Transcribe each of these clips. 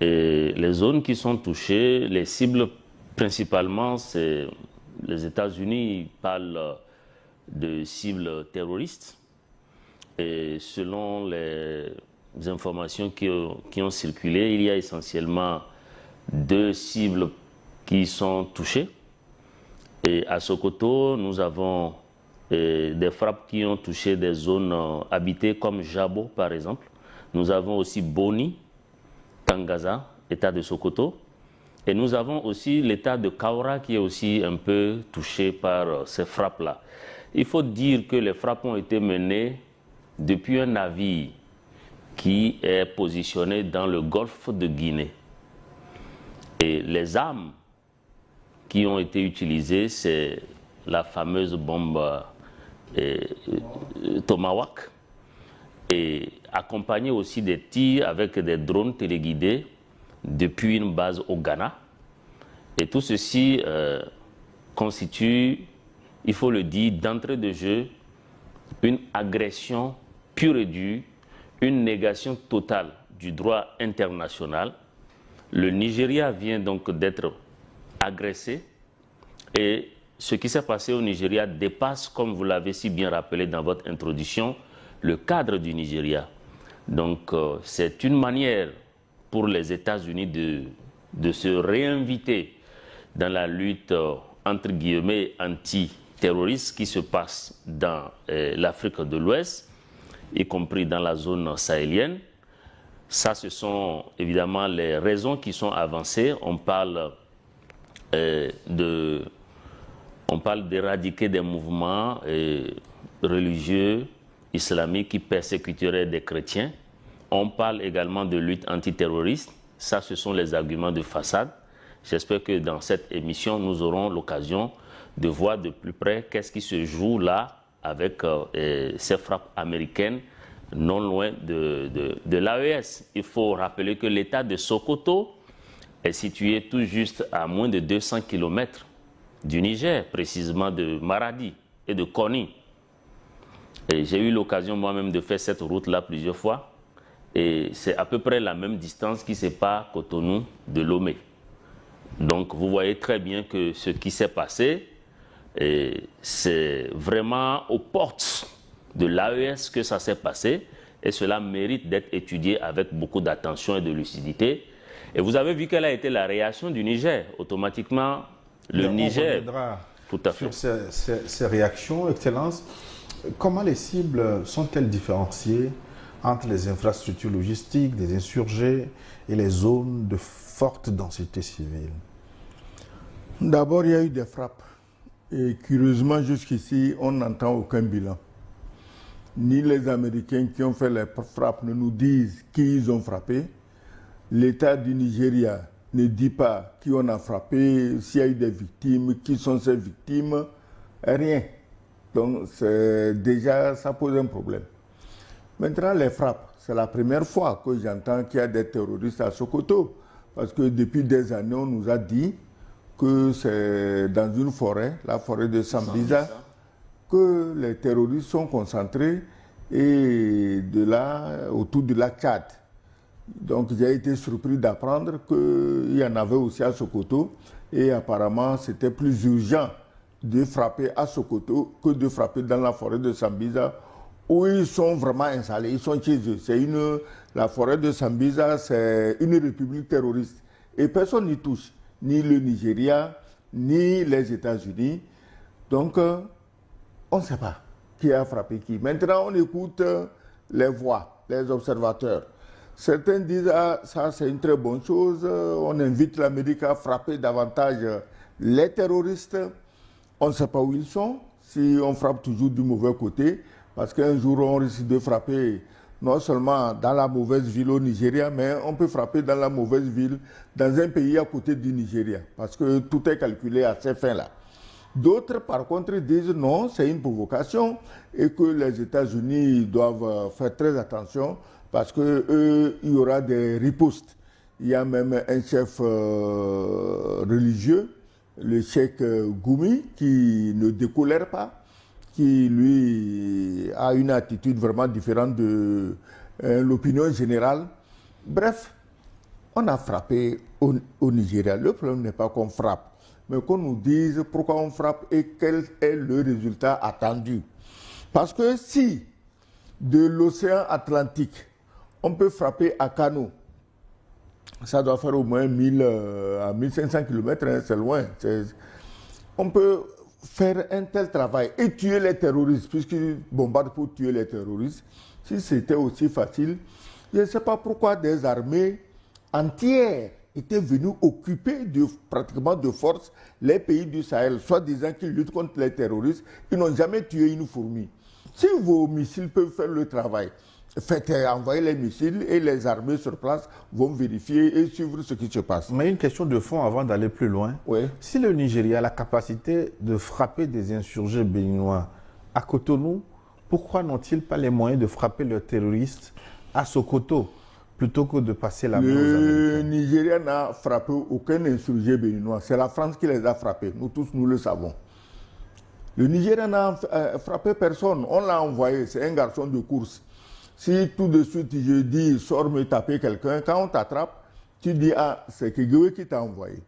Et les zones qui sont touchées, les cibles principalement, c'est les États-Unis. Ils parlent de cibles terroristes. Et selon les informations qui ont circulé, il y a essentiellement 2 cibles qui sont touchées. Et à Sokoto, nous avons des frappes qui ont touché des zones habitées comme Jabo, par exemple. Nous avons aussi Boni, Tangaza, État de Sokoto. Et nous avons aussi l'État de Kaura qui est aussi un peu touché par ces frappes-là. Il faut dire que les frappes ont été menées depuis un navire qui est positionné dans le golfe de Guinée. Et les armes qui ont été utilisées, c'est la fameuse bombe Tomahawk, et accompagné aussi des tirs avec des drones téléguidés depuis une base au Ghana. Et tout ceci constitue, il faut le dire, d'entrée de jeu, une agression pure et dure, une négation totale du droit international. Le Nigeria vient donc d'être agressé et ce qui s'est passé au Nigeria dépasse, comme vous l'avez si bien rappelé dans votre introduction, le cadre du Nigeria. Donc c'est une manière pour les États-Unis de se réinviter dans la lutte entre guillemets anti-terroriste qui se passe dans l'Afrique de l'Ouest, y compris dans la zone sahélienne. Ça, ce sont évidemment les raisons qui sont avancées. On parle d'éradiquer des mouvements religieux islamiques qui persécuteraient des chrétiens. On parle également de lutte antiterroriste. Ça, ce sont les arguments de façade. J'espère que dans cette émission, nous aurons l'occasion de voir de plus près qu'est-ce qui se joue là avec ces frappes américaines non loin de l'AES. Il faut rappeler que l'État de Sokoto est situé tout juste à moins de 200 km du Niger, précisément de Maradi et de Koni. Et j'ai eu l'occasion moi-même de faire cette route-là plusieurs fois. Et c'est à peu près la même distance qui sépare Cotonou de Lomé. Donc vous voyez très bien que ce qui s'est passé, c'est vraiment aux portes de l'AES que ça s'est passé. Et cela mérite d'être étudié avec beaucoup d'attention et de lucidité. Et vous avez vu quelle a été la réaction du Niger. Automatiquement, le Niger... Tout à fait. Sur ces réactions, Excellence, comment les cibles sont-elles différenciées entre les infrastructures logistiques des insurgés et les zones de forte densité civile? D'abord, il y a eu des frappes. Et curieusement, jusqu'ici, on n'entend aucun bilan. Ni les Américains qui ont fait les frappes ne nous disent qui ils ont frappé. L'État du Nigeria ne dit pas qui on a frappé, s'il y a eu des victimes, qui sont ces victimes, rien. Donc déjà, ça pose un problème. Maintenant, les frappes, c'est la première fois que j'entends qu'il y a des terroristes à Sokoto. Parce que depuis des années, on nous a dit que c'est dans une forêt, la forêt de Sambisa, que les terroristes sont concentrés et de là, autour du lac Tchad. Donc j'ai été surpris d'apprendre qu'il y en avait aussi à Sokoto et apparemment c'était plus urgent de frapper à Sokoto que de frapper dans la forêt de Sambisa où ils sont vraiment installés, ils sont chez eux. La forêt de Sambisa, c'est une république terroriste et personne n'y touche, ni le Nigeria, ni les États-Unis. Donc on ne sait pas qui a frappé qui. Maintenant, on écoute les voix, les observateurs. Certains disent ah, ça c'est une très bonne chose, on invite l'Amérique à frapper davantage les terroristes. On ne sait pas où ils sont, si on frappe toujours du mauvais côté, parce qu'un jour on risque de frapper non seulement dans la mauvaise ville au Nigeria, mais on peut frapper dans la mauvaise ville dans un pays à côté du Nigeria, parce que tout est calculé à ces fins-là. D'autres, par contre, disent non, c'est une provocation et que les États-Unis doivent faire très attention parce qu'il y aura des ripostes. Il y a même un chef religieux, le cheikh Goumi, qui ne décolère pas, qui lui a une attitude vraiment différente de l'opinion générale. Bref, on a frappé au Nigeria. Le problème n'est pas qu'on frappe, mais qu'on nous dise pourquoi on frappe et quel est le résultat attendu. Parce que si de l'océan Atlantique, on peut frapper à Kano, ça doit faire au moins 1000 à 1500 km, hein, c'est loin. On peut faire un tel travail et tuer les terroristes, puisqu'ils bombardent pour tuer les terroristes. Si c'était aussi facile, je ne sais pas pourquoi des armées entières étaient venues occuper pratiquement de force les pays du Sahel, soit disant qu'ils luttent contre les terroristes. Ils n'ont jamais tué une fourmi. Si vos missiles peuvent faire le travail, faites envoyer les missiles et les armées sur place vont vérifier et suivre ce qui se passe. Mais une question de fond avant d'aller plus loin. Oui. Si le Nigeria a la capacité de frapper des insurgés béninois à Cotonou, pourquoi n'ont-ils pas les moyens de frapper leurs terroristes à Sokoto plutôt que de passer la main aux Américains? Le Nigeria n'a frappé aucun insurgé béninois. C'est la France qui les a frappés. Nous tous, nous le savons. Le Nigeria n'a frappé personne. On l'a envoyé. C'est un garçon de course. Si tout de suite je dis sors me taper quelqu'un, quand on t'attrape, tu dis ah c'est Kigwe qui t'a envoyé.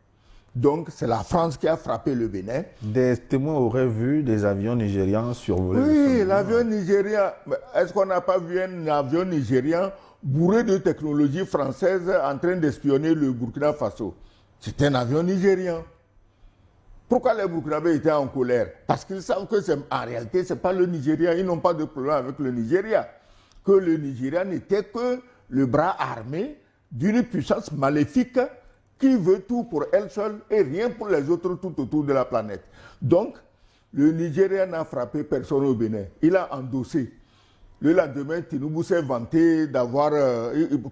Donc c'est la France qui a frappé le Bénin. Des témoins auraient vu des avions nigérians survoler. Oui, l'avion nigérien. Est-ce qu'on n'a pas vu un avion nigérien bourré de technologie française en train d'espionner le Burkina Faso? C'est un avion nigérien. Pourquoi les Burkinabés étaient en colère? Parce qu'ils savent que en réalité, ce n'est pas le Nigeria. Ils n'ont pas de problème avec le Nigeria. Que le Nigeria n'était que le bras armé d'une puissance maléfique qui veut tout pour elle seule et rien pour les autres tout autour de la planète. Donc, le Nigeria n'a frappé personne au Bénin. Il a endossé. Le lendemain, Tinubu s'est vanté d'avoir...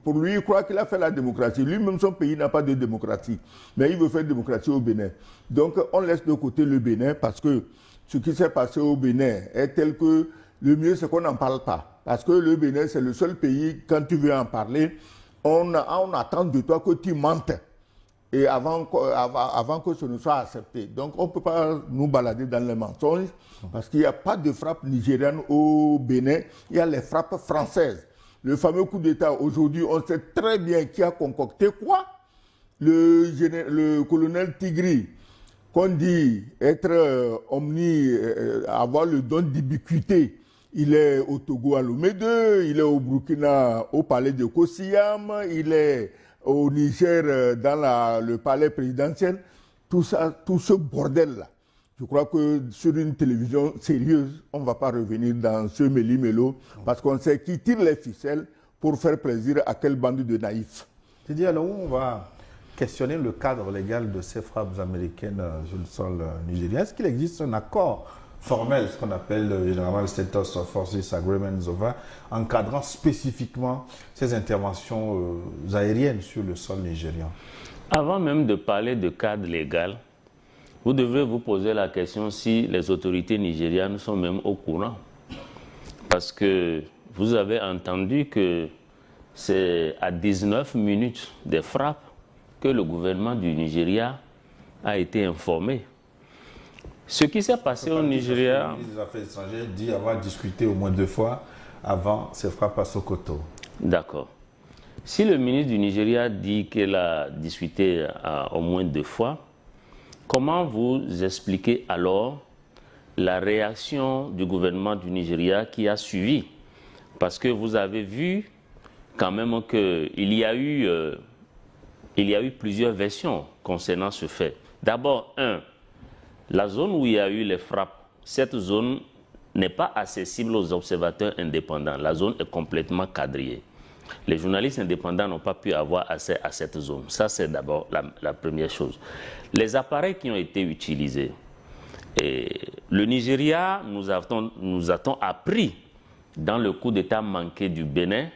pour lui, il croit qu'il a fait la démocratie. Lui-même, son pays n'a pas de démocratie. Mais il veut faire démocratie au Bénin. Donc, on laisse de côté le Bénin parce que ce qui s'est passé au Bénin est tel que le mieux, c'est qu'on n'en parle pas. Parce que le Bénin, c'est le seul pays, quand tu veux en parler, on attend de toi que tu mentes. Et avant que ce ne soit accepté. Donc, on ne peut pas nous balader dans les mensonges, parce qu'il n'y a pas de frappe nigériane au Bénin, il y a les frappes françaises. Le fameux coup d'État, aujourd'hui, on sait très bien qui a concocté quoi. Le colonel Tigri, qu'on dit être avoir le don d'ubiquité. Il est au Togo à Lomé 2, il est au Burkina au palais de Kosiyam, il est au Niger dans le palais présidentiel. Tout ça, tout ce bordel-là. Je crois que sur une télévision sérieuse, on ne va pas revenir dans ce méli-mélo parce qu'on sait qui tire les ficelles pour faire plaisir à quelle bande de naïfs. Tu dis alors où on va questionner le cadre légal de ces frappes américaines sur le sol nigérien. Est-ce qu'il existe un accord formel, ce qu'on appelle généralement le Status of Forces Agreement OVA, encadrant spécifiquement ces interventions aériennes sur le sol nigérian? Avant même de parler de cadre légal, vous devrez vous poser la question si les autorités nigérianes sont même au courant. Parce que vous avez entendu que c'est à 19 minutes des frappes que le gouvernement du Nigeria a été informé. Ce qui s'est passé au Nigeria... Le ministre des Affaires étrangères dit avoir discuté au moins 2 fois avant ces frappes à Sokoto. D'accord. Si le ministre du Nigeria dit qu'il a discuté au moins 2 fois, comment vous expliquez alors la réaction du gouvernement du Nigeria qui a suivi? Parce que vous avez vu quand même qu'il y a eu plusieurs versions concernant ce fait. D'abord, la zone où il y a eu les frappes, cette zone n'est pas accessible aux observateurs indépendants. La zone est complètement quadrillée. Les journalistes indépendants n'ont pas pu avoir accès à cette zone. Ça, c'est d'abord la première chose. Les appareils qui ont été utilisés. Le Nigeria, nous a-t-on appris dans le coup d'État manqué du Bénin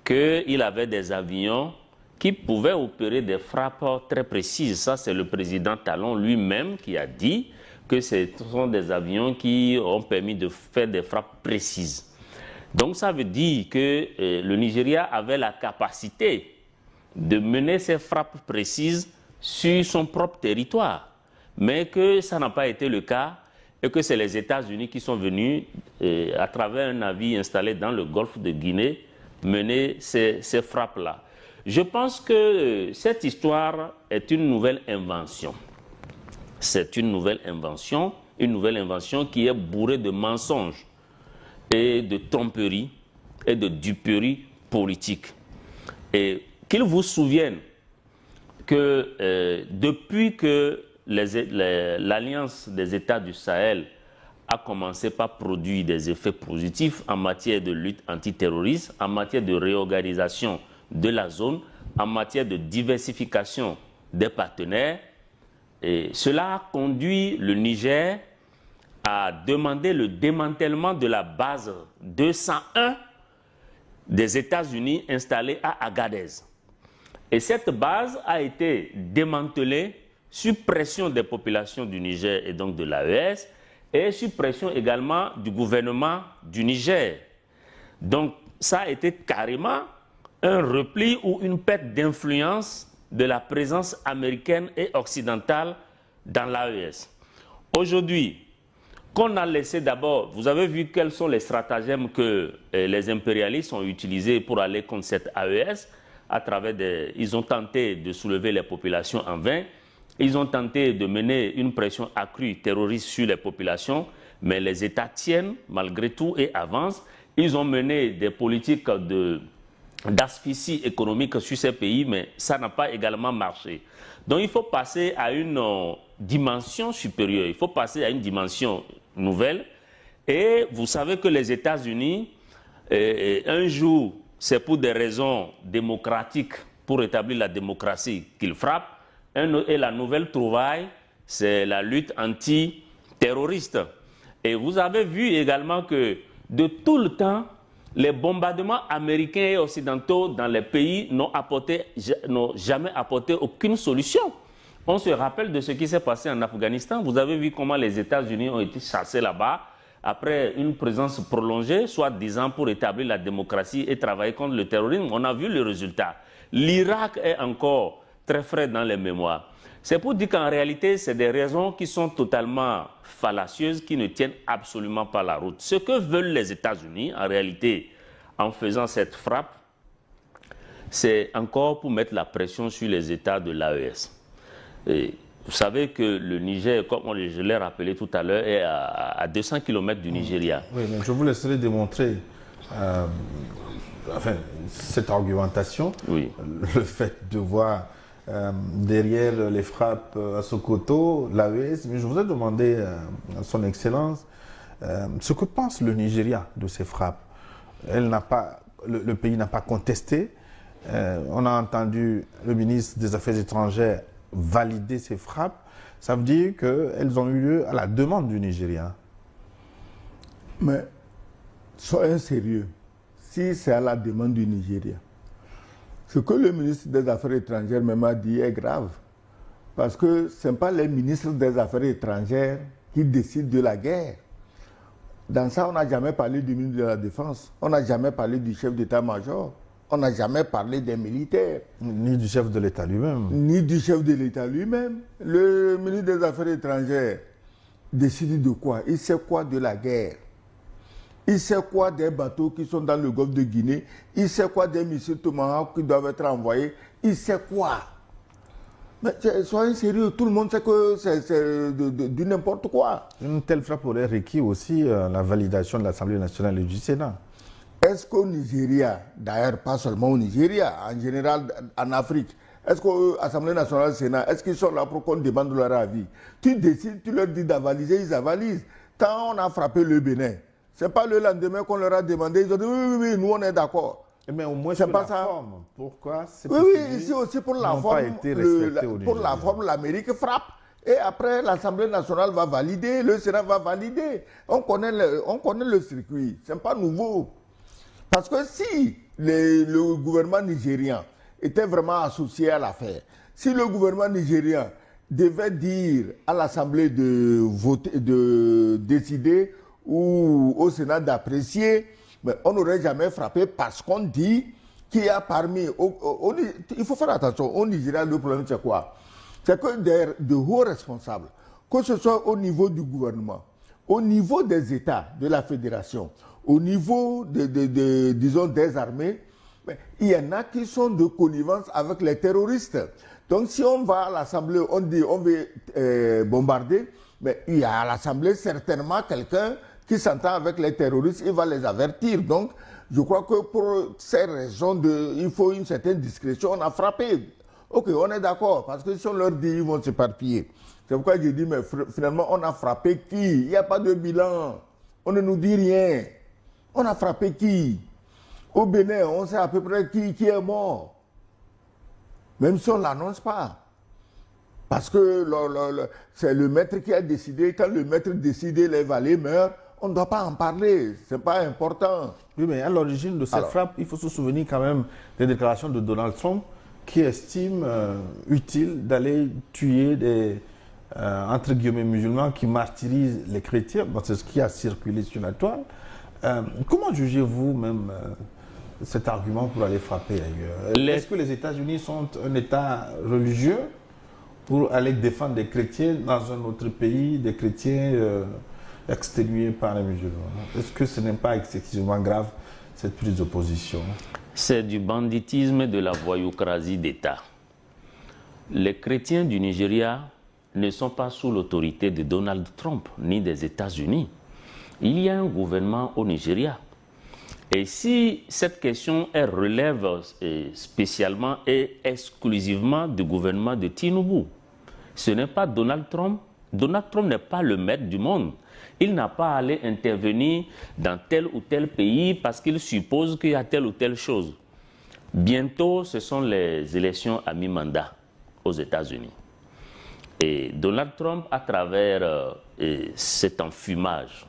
qu'il avait des avions qui pouvaient opérer des frappes très précises. Ça, c'est le président Talon lui-même qui a dit que ce sont des avions qui ont permis de faire des frappes précises. Donc, ça veut dire que le Nigeria avait la capacité de mener ces frappes précises sur son propre territoire, mais que ça n'a pas été le cas et que c'est les États-Unis qui sont venus, à travers un navire installé dans le golfe de Guinée, mener ces frappes-là. Je pense que cette histoire est une nouvelle invention. C'est une nouvelle invention qui est bourrée de mensonges et de tromperies et de duperies politiques. Et qu'il vous souvienne que depuis que l'Alliance des États du Sahel a commencé par produire des effets positifs en matière de lutte antiterroriste, en matière de réorganisation de la zone, en matière de diversification des partenaires, et cela a conduit le Niger à demander le démantèlement de la base 201 des États-Unis installée à Agadez. Et cette base a été démantelée sur pression des populations du Niger et donc de l'AES et sur pression également du gouvernement du Niger. Donc ça a été carrément un repli ou une perte d'influence de la présence américaine et occidentale dans l'AES. Aujourd'hui, qu'on a laissé d'abord, vous avez vu quels sont les stratagèmes que les impérialistes ont utilisés pour aller contre cette AES. À travers ils ont tenté de soulever les populations en vain. Ils ont tenté de mener une pression accrue terroriste sur les populations, mais les États tiennent malgré tout et avancent. Ils ont mené des politiques d'asphyxie économique sur ces pays, mais ça n'a pas également marché. Donc il faut passer à une dimension supérieure, il faut passer à une dimension nouvelle. Et vous savez que les États-Unis, un jour, c'est pour des raisons démocratiques, pour établir la démocratie qu'ils frappent, et la nouvelle trouvaille, c'est la lutte antiterroriste. Et vous avez vu également que de tout le temps, les bombardements américains et occidentaux dans les pays n'ont jamais apporté aucune solution. On se rappelle de ce qui s'est passé en Afghanistan. Vous avez vu comment les États-Unis ont été chassés là-bas après une présence prolongée, soi-disant pour établir la démocratie et travailler contre le terrorisme. On a vu le résultat. L'Irak est encore très frais dans les mémoires. C'est pour dire qu'en réalité, c'est des raisons qui sont totalement fallacieuses, qui ne tiennent absolument pas la route. Ce que veulent les États-Unis, en réalité, en faisant cette frappe, c'est encore pour mettre la pression sur les États de l'AES. Vous savez que le Niger, comme je l'ai rappelé tout à l'heure, est à 200 km du Nigeria. Oui, mais je vous laisserai démontrer cette argumentation, oui. Le fait de voir derrière les frappes à Sokoto, l'AES, mais je voudrais demander à son Excellence ce que pense le Nigeria de ces frappes. Le pays n'a pas contesté. On a entendu le ministre des Affaires étrangères valider ces frappes. Ça veut dire qu'elles ont eu lieu à la demande du Nigeria. Mais soyons sérieux. Si c'est à la demande du Nigeria, ce que le ministre des Affaires étrangères même a dit est grave. Parce que ce n'est pas les ministres des Affaires étrangères qui décident de la guerre. Dans ça, on n'a jamais parlé du ministre de la Défense. On n'a jamais parlé du chef d'état-major. On n'a jamais parlé des militaires. Ni du chef de l'État lui-même. Ni du chef de l'État lui-même. Le ministre des Affaires étrangères décide de quoi? Il sait quoi de la guerre? Il sait quoi des bateaux qui sont dans le golfe de Guinée? Il sait quoi des missiles Tomahawk qui doivent être envoyés? Il sait quoi? Mais soyez sérieux, tout le monde sait que c'est du n'importe quoi. Une telle frappe aurait requis aussi la validation de l'Assemblée nationale et du Sénat. Est-ce qu'au Nigeria, d'ailleurs pas seulement au Nigeria, en général en Afrique, est-ce qu'à l'Assemblée nationale et au Sénat, est-ce qu'ils sont là pour qu'on demande leur avis? Tu décides, tu leur dis d'avaliser, ils avalisent. Quand on a frappé le Bénin, ce n'est pas le lendemain qu'on leur a demandé, ils ont dit oui, nous on est d'accord. Mais au moins c'est sur pas la ça. forme. Pourquoi Oui, ici aussi pour la forme, l'Amérique frappe. Et après, l'Assemblée nationale va valider, le Sénat va valider. On connaît le circuit, ce n'est pas nouveau. Parce que si le gouvernement nigérian était vraiment associé à l'affaire, si le gouvernement nigérian devait dire à l'Assemblée de voter, de décider ou au Sénat d'apprécier, mais on n'aurait jamais frappé parce qu'on dit qu'il y a parmi... il faut faire attention, au Nigeria, le problème c'est quoi? C'est que de hauts responsables, que ce soit au niveau du gouvernement, au niveau des États, de la fédération, au niveau disons, des armées, Mais il y en a qui sont de connivence avec les terroristes. Donc si on va à l'Assemblée, on dit on veut bombarder, mais il y a à l'Assemblée certainement quelqu'un qui s'entend avec les terroristes, il va les avertir. Donc je crois que pour ces raisons, il faut une certaine discrétion, on a frappé. Ok, on est d'accord, parce que si on leur dit, ils vont s'éparpiller. C'est pourquoi j'ai dit, mais finalement, on a frappé qui? Il n'y a pas de bilan. On ne nous dit rien. On a frappé qui? Au Bénin, on sait à peu près qui est mort. Même si on ne l'annonce pas. Parce que c'est le maître qui a décidé. Quand le maître décide et les valets meurent, on ne doit pas en parler. Ce n'est pas important. Oui, mais à l'origine de cette frappe, il faut se souvenir quand même des déclarations de Donald Trump qui estime utile d'aller tuer des, entre guillemets, musulmans qui martyrisent les chrétiens. Bon, c'est ce qui a circulé sur la toile. Comment jugez-vous même cet argument pour aller frapper ailleurs? Est-ce que les États-Unis sont un État religieux pour aller défendre des chrétiens dans un autre pays, des chrétiens exténués par les musulmans? Est-ce que ce n'est pas excessivement grave, cette prise de position? C'est du banditisme de la voyoucratie d'État. Les chrétiens du Nigeria ne sont pas sous l'autorité de Donald Trump ni des États-Unis. Il y a un gouvernement au Nigeria. Et si cette question elle relève spécialement et exclusivement du gouvernement de Tinubu, ce n'est pas Donald Trump. Donald Trump n'est pas le maître du monde. Il n'a pas à aller intervenir dans tel ou tel pays parce qu'il suppose qu'il y a telle ou telle chose. Bientôt, ce sont les élections à mi-mandat aux États-Unis. Et Donald Trump, à travers cet enfumage,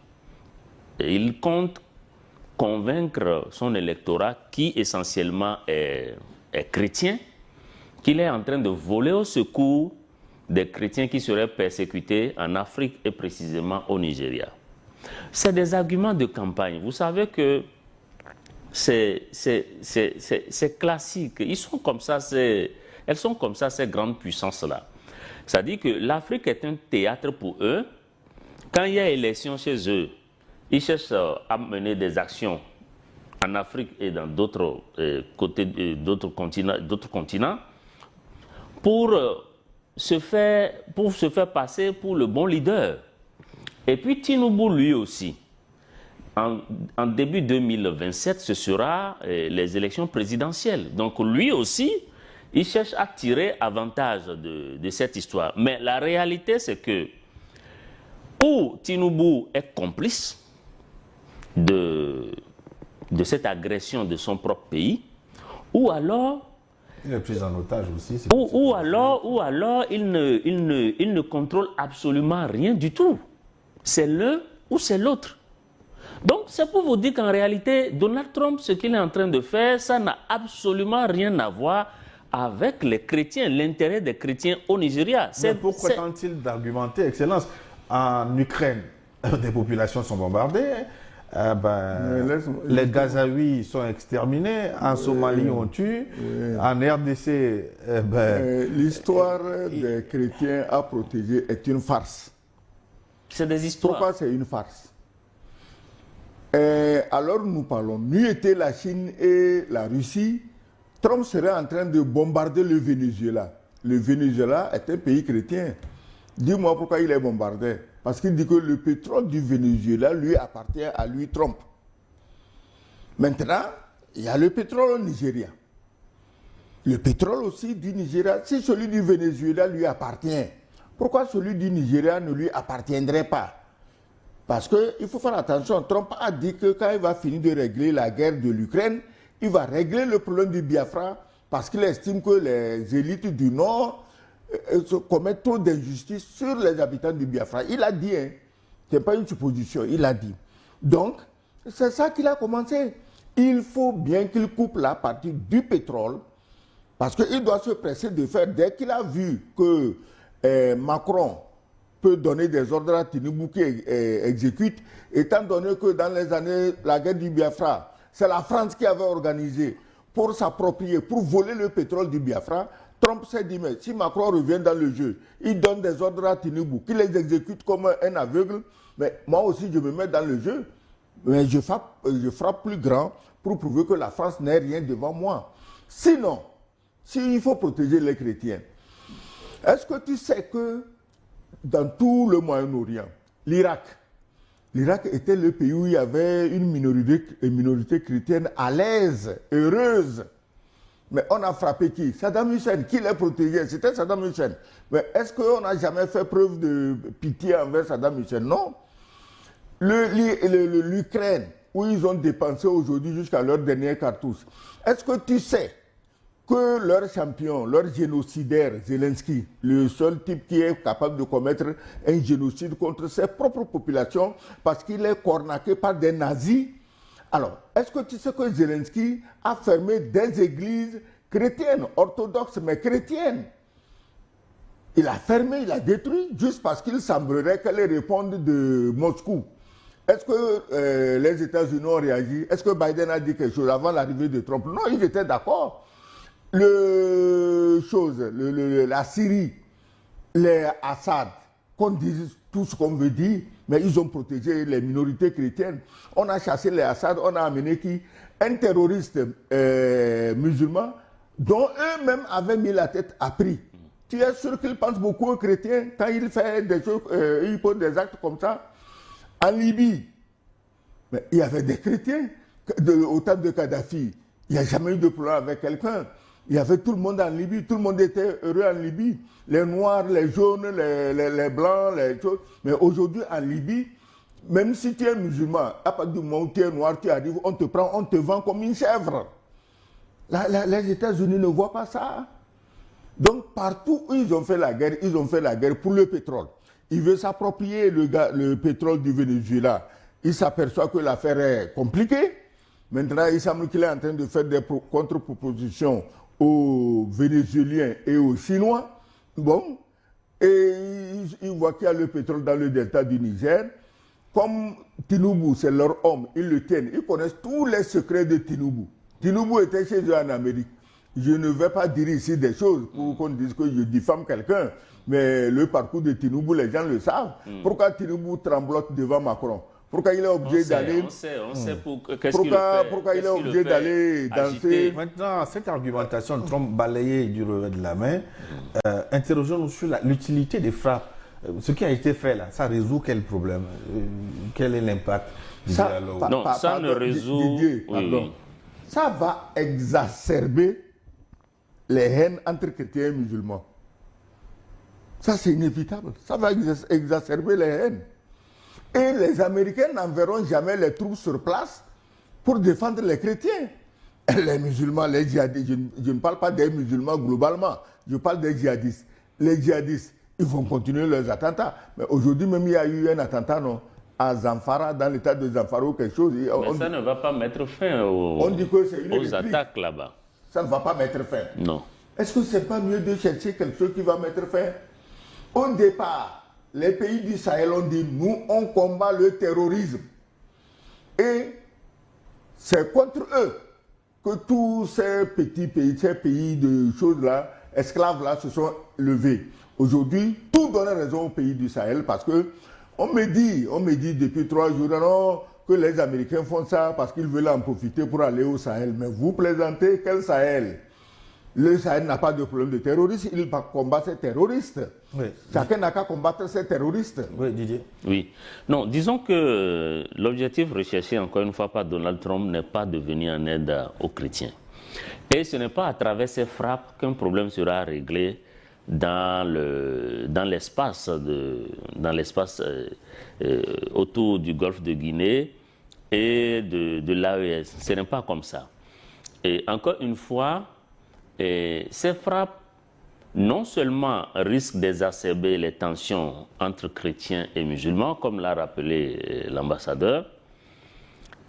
il compte convaincre son électorat, qui essentiellement est chrétien, qu'il est en train de voler au secours des chrétiens qui seraient persécutés en Afrique et précisément au Nigeria. C'est des arguments de campagne. Vous savez que c'est classique. Ils sont comme ça, elles sont comme ça, ces grandes puissances-là. C'est-à-dire que l'Afrique est un théâtre pour eux. Quand il y a élection chez eux, ils cherchent à mener des actions en Afrique et dans d'autres côtés, d'autres continents, pour se faire passer pour le bon leader. Et puis Tinubu, lui aussi, en début 2027, ce sera les élections présidentielles. Donc lui aussi, il cherche à tirer avantage de cette histoire. Mais la réalité, c'est que ou Tinubu est complice de cette agression de son propre pays, ou alors il est pris en otage aussi. Ou alors il ne contrôle absolument rien du tout. C'est l'un ou c'est l'autre. Donc c'est pour vous dire qu'en réalité, Donald Trump, ce qu'il est en train de faire, ça n'a absolument rien à voir avec les chrétiens, l'intérêt des chrétiens au Nigeria. Mais pourquoi tente-t-il d'argumenter, Excellence? En Ukraine, des populations sont bombardées. Les Gazaouis sont exterminés, en Somalie on tue, en RDC... l'histoire des chrétiens à protéger est une farce. C'est des histoires. Pourquoi c'est une farce? Alors nous parlons, n'eût été la Chine et la Russie, Trump serait en train de bombarder le Venezuela. Le Venezuela est un pays chrétien. Dis-moi pourquoi il est bombardé. Parce qu'il dit que le pétrole du Venezuela lui appartient à lui, Trump. Maintenant, il y a le pétrole au Nigeria. Le pétrole aussi du Nigeria, si celui du Venezuela lui appartient, pourquoi celui du Nigeria ne lui appartiendrait pas? Parce qu'il faut faire attention, Trump a dit que quand il va finir de régler la guerre de l'Ukraine, il va régler le problème du Biafra parce qu'il estime que les élites du Nord commettent trop d'injustices sur les habitants du Biafra. Il a dit, hein, ce n'est pas une supposition, il a dit. Donc, c'est ça qu'il a commencé. Il faut bien qu'il coupe la partie du pétrole, parce qu'il doit se presser de faire, dès qu'il a vu que Macron peut donner des ordres à Tinubu qui exécute, étant donné que dans les années, la guerre du Biafra, c'est la France qui avait organisé pour s'approprier, pour voler le pétrole du Biafra. Trump s'est dit, mais si Macron revient dans le jeu, il donne des ordres à Tinubu, qu'il les exécute comme un aveugle, mais moi aussi je me mets dans le jeu. Mais je frappe plus grand pour prouver que la France n'est rien devant moi. Sinon, s'il faut protéger les chrétiens, est-ce que tu sais que dans tout le Moyen-Orient, l'Irak était le pays où il y avait une minorité chrétienne à l'aise, heureuse. Mais on a frappé qui? Saddam Hussein. Qui les protégeait? C'était Saddam Hussein. Mais est-ce qu'on n'a jamais fait preuve de pitié envers Saddam Hussein? Non. L'Ukraine, où ils ont dépensé aujourd'hui jusqu'à leur dernière cartouche. Est-ce que tu sais que leur champion, leur génocidaire, Zelensky, le seul type qui est capable de commettre un génocide contre ses propres populations parce qu'il est cornaqué par des nazis? Alors, est-ce que tu sais que Zelensky a fermé des églises chrétiennes, orthodoxes, mais chrétiennes? Il a fermé, il a détruit, juste parce qu'il semblerait qu'elles répondent de Moscou. Est-ce que les États-Unis ont réagi? Est-ce que Biden a dit quelque chose avant l'arrivée de Trump? Non, ils étaient d'accord. La Syrie, les Assad, qu'on dise tout ce qu'on veut dire, mais ils ont protégé les minorités chrétiennes. On a chassé les Assad, on a amené qui? Un terroriste musulman dont eux-mêmes avaient mis la tête à prix. Tu es sûr qu'ils pensent beaucoup aux chrétiens quand ils font des choses, ils posent des actes comme ça? En Libye, mais il y avait des chrétiens au temps de Kadhafi. Il n'y a jamais eu de problème avec quelqu'un. Il y avait tout le monde en Libye, tout le monde était heureux en Libye. Les noirs, les jaunes, les blancs, les choses. Mais aujourd'hui en Libye, même si tu es musulman, à partir du moment où tu es noir, tu arrives, on te prend, on te vend comme une chèvre. Les États-Unis ne voient pas ça. Donc partout où ils ont fait la guerre pour le pétrole. Ils veulent s'approprier le pétrole du Venezuela. Il s'aperçoit que l'affaire est compliquée. Maintenant, il semble qu'il est en train de faire des contre-propositions aux Vénézuéliens et aux Chinois. Bon, et il voit qu'il y a le pétrole dans le delta du Niger. Comme Tinubu, c'est leur homme, ils le tiennent. Ils connaissent tous les secrets de Tinubu. Tinubu était chez eux en Amérique. Je ne vais pas dire ici des choses pour qu'on dise que je diffame quelqu'un. Mais le parcours de Tinubu, les gens le savent. Pourquoi Tinubu tremblote devant Macron? Pourquoi il est obligé d'aller... On sait pourquoi il est obligé d'aller danser? Maintenant, cette argumentation de Trump balayée du revers de la main, interrogeons-nous sur l'utilité des frappes. Ce qui a été fait là, ça résout quel problème? Quel est l'impact du dialogue? Non, ça ne résout... Oui. Ça va exacerber les haines entre chrétiens et musulmans. Ça, c'est inévitable. Ça va exacerber les haines. Et les Américains n'enverront jamais les troupes sur place pour défendre les chrétiens. Les musulmans, les djihadistes, je ne parle pas des musulmans globalement, je parle des djihadistes. Les djihadistes, ils vont continuer leurs attentats. Mais aujourd'hui même, il y a eu un attentat, non, à Zamfara, dans l'état de Zamfara ou quelque chose. Mais ça ne va pas mettre fin aux attaques là-bas. Ça ne va pas mettre fin. Non. Est-ce que ce n'est pas mieux de chercher quelque chose qui va mettre fin? Au départ, les pays du Sahel ont dit, nous, on combat le terrorisme. Et c'est contre eux que tous ces petits pays, ces pays de choses-là, esclaves-là, se sont levés. Aujourd'hui, tout donne raison aux pays du Sahel parce que on me dit depuis 3 jours, non, que les Américains font ça parce qu'ils veulent en profiter pour aller au Sahel. Mais vous plaisantez, quel Sahel? Le Sahel n'a pas de problème de terrorisme, il combat ces terroristes. Oui. Chacun n'a qu'à combattre ces terroristes. Oui, Didier. Oui. Non, disons que l'objectif recherché, encore une fois, par Donald Trump n'est pas de venir en aide aux chrétiens. Et ce n'est pas à travers ces frappes qu'un problème sera réglé dans l'espace autour du golfe de Guinée et de l'AES. Ce n'est pas comme ça. Et encore une fois, ces frappes non seulement risquent d'exacerber les tensions entre chrétiens et musulmans, comme l'a rappelé l'ambassadeur,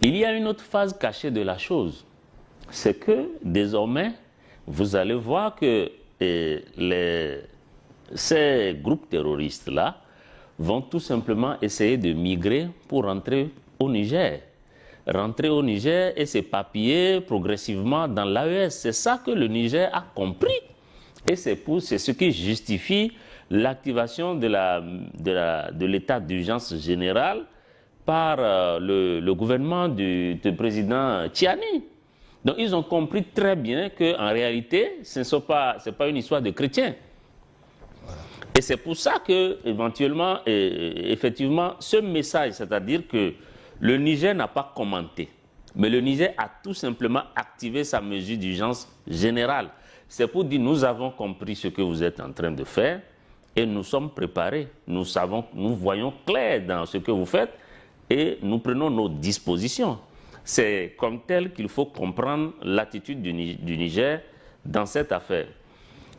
il y a une autre phase cachée de la chose. C'est que désormais, vous allez voir que ces groupes terroristes-là vont tout simplement essayer de migrer pour rentrer au Niger. Rentrer au Niger et s'éparpiller progressivement dans l'AES. C'est ça que le Niger a compris. Et c'est ce qui justifie l'activation de l'état d'urgence générale par le gouvernement du président Tchiani. Donc ils ont compris très bien qu'en réalité, ce n'est pas une histoire de chrétiens. Et c'est pour ça que, éventuellement, effectivement, ce message, c'est-à-dire que le Niger n'a pas commenté, mais le Niger a tout simplement activé sa mesure d'urgence générale. C'est pour dire, nous avons compris ce que vous êtes en train de faire et nous sommes préparés. Nous voyons clair dans ce que vous faites et nous prenons nos dispositions. C'est comme tel qu'il faut comprendre l'attitude du Niger dans cette affaire.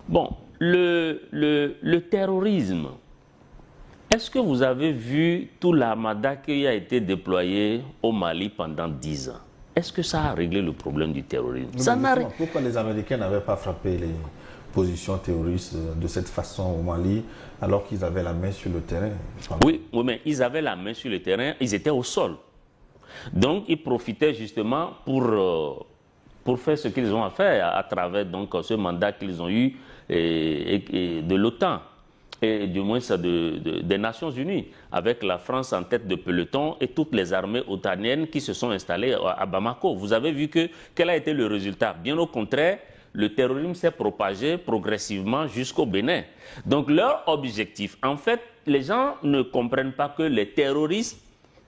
Bon, le terrorisme, est-ce que vous avez vu tout l'armada qui a été déployé au Mali pendant 10 ans? Est-ce que ça a réglé le problème du terrorisme? Pourquoi les Américains n'avaient pas frappé les positions terroristes de cette façon au Mali alors qu'ils avaient la main sur le terrain? Oui, mais ils avaient la main sur le terrain, ils étaient au sol. Donc ils profitaient justement pour faire ce qu'ils ont à faire à travers donc, ce mandat qu'ils ont eu de l'OTAN et du moins des Nations Unies, avec la France en tête de peloton et toutes les armées otaniennes qui se sont installées à Bamako. Vous avez vu quel a été le résultat? Bien au contraire, le terrorisme s'est propagé progressivement jusqu'au Bénin. Donc leur objectif, en fait, les gens ne comprennent pas que les terroristes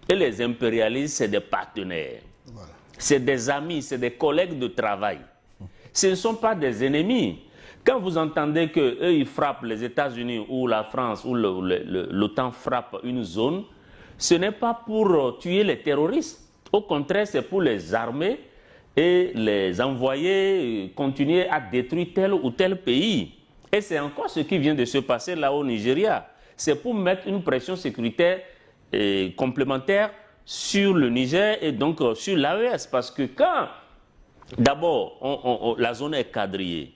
et les impérialistes, c'est des partenaires. Voilà. C'est des amis, c'est des collègues de travail. Ce ne sont pas des ennemis. Quand vous entendez qu'eux, ils frappent les États-Unis ou la France ou l'OTAN frappe une zone, ce n'est pas pour tuer les terroristes. Au contraire, c'est pour les armer et les envoyer continuer à détruire tel ou tel pays. Et c'est encore ce qui vient de se passer là au Nigeria. C'est pour mettre une pression sécuritaire complémentaire sur le Niger et donc sur l'AES. Parce que quand, d'abord, la zone est quadrillée,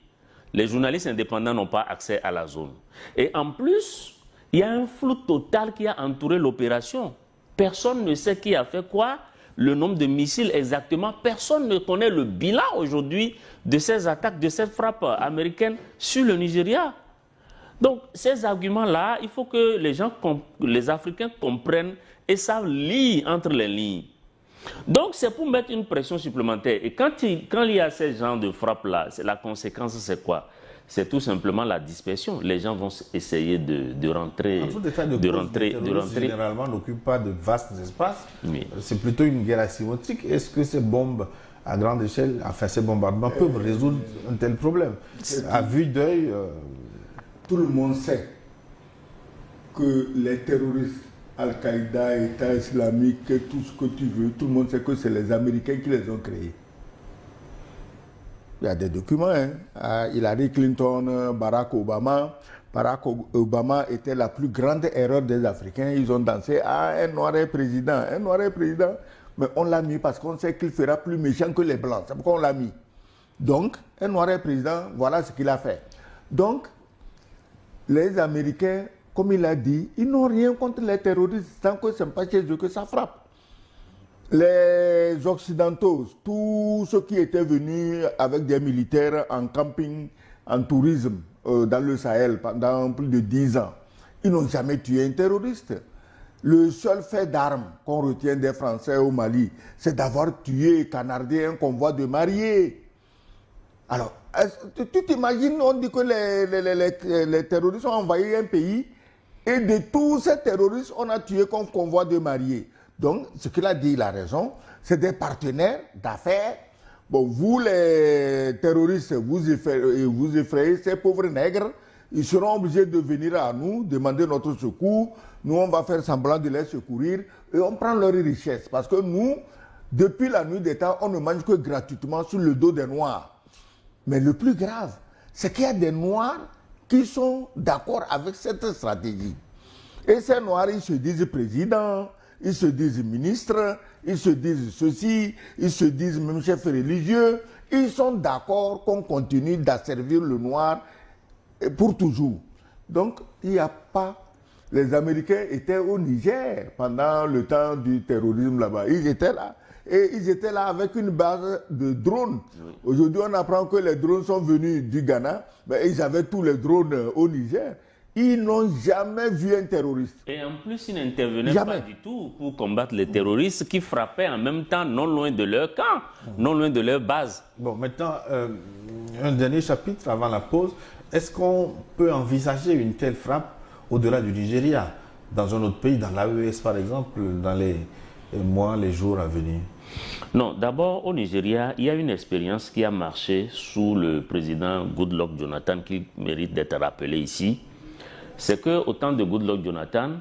les journalistes indépendants n'ont pas accès à la zone. Et en plus, il y a un flou total qui a entouré l'opération. Personne ne sait qui a fait quoi, le nombre de missiles exactement. Personne ne connaît le bilan aujourd'hui de ces attaques, de cette frappe américaine sur le Nigeria. Donc, ces arguments-là, il faut que les Africains comprennent et savent lire entre les lignes. Donc, c'est pour mettre une pression supplémentaire. Et quand il y a ces genres de frappes-là, la conséquence, c'est quoi? C'est tout simplement la dispersion. Les gens vont essayer de rentrer. En tout état de cause, généralement, n'occupent pas de vastes espaces. Oui. C'est plutôt une guerre asymétrique. Est-ce que ces bombes à grande échelle, enfin ces bombardements, peuvent résoudre un tel problème? À vue d'œil... Tout le monde sait que les terroristes, Al-Qaïda, État islamique, tout ce que tu veux, tout le monde sait que c'est les Américains qui les ont créés. Il y a des documents, hein. Hillary Clinton, Barack Obama. Barack Obama était la plus grande erreur des Africains. Ils ont dansé, un noir est président, un noir est président. Mais on l'a mis parce qu'on sait qu'il fera plus méchant que les blancs. C'est pourquoi on l'a mis. Donc, un noir est président, voilà ce qu'il a fait. Donc, les Américains, comme il a dit, ils n'ont rien contre les terroristes tant que ce n'est pas chez eux que ça frappe. Les Occidentaux, tous ceux qui étaient venus avec des militaires en camping, en tourisme dans le Sahel pendant plus de 10 ans, ils n'ont jamais tué un terroriste. Le seul fait d'armes qu'on retient des Français au Mali, c'est d'avoir tué et canardé un convoi de mariés. Alors, tu t'imagines, on dit que les terroristes ont envahi un pays et de tous ces terroristes, on a tué qu'un convoi de mariés. Donc, ce qu'il a dit, il a raison, c'est des partenaires d'affaires. Bon, vous les terroristes, vous effrayez ces pauvres nègres, ils seront obligés de venir à nous, demander notre secours, nous on va faire semblant de les secourir et on prend leurs richesses. Parce que nous, depuis la nuit des temps, on ne mange que gratuitement sur le dos des Noirs. Mais le plus grave, c'est qu'il y a des Noirs qui sont d'accord avec cette stratégie. Et ces Noirs, ils se disent présidents, ils se disent ministres, ils se disent ceci, ils se disent même chefs religieux. Ils sont d'accord qu'on continue d'asservir le Noir pour toujours. Donc, il n'y a pas... Les Américains étaient au Niger pendant le temps du terrorisme là-bas. Ils étaient là. Et ils étaient là avec une base de drones. Oui. Aujourd'hui, on apprend que les drones sont venus du Ghana. Mais ils avaient tous les drones au Niger. Ils n'ont jamais vu un terroriste. Et en plus, ils n'intervenaient pas du tout pour combattre les terroristes qui frappaient en même temps non loin de leur camp, non loin de leur base. Bon, maintenant, un dernier chapitre avant la pause. Est-ce qu'on peut envisager une telle frappe au-delà du Nigeria, dans un autre pays, dans l'AES par exemple, dans les mois, les jours à venir? Non, d'abord au Nigeria, il y a une expérience qui a marché sous le président Goodluck Jonathan qui mérite d'être rappelé ici. C'est qu'au temps de Goodluck Jonathan,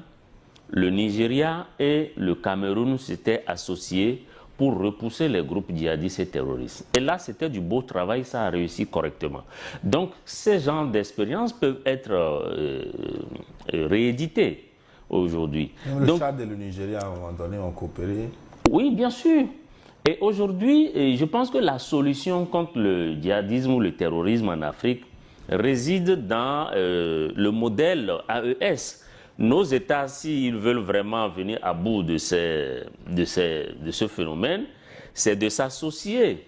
le Nigeria et le Cameroun s'étaient associés pour repousser les groupes djihadistes et terroristes. Et là, c'était du beau travail, ça a réussi correctement. Donc, ces genres d'expériences peuvent être réédités aujourd'hui. Le Tchad et le Nigeria, à un moment donné, ont coopéré. Oui, bien sûr. Et aujourd'hui, je pense que la solution contre le djihadisme ou le terrorisme en Afrique réside dans le modèle AES. Nos États, s'ils veulent vraiment venir à bout de ce phénomène, c'est de s'associer.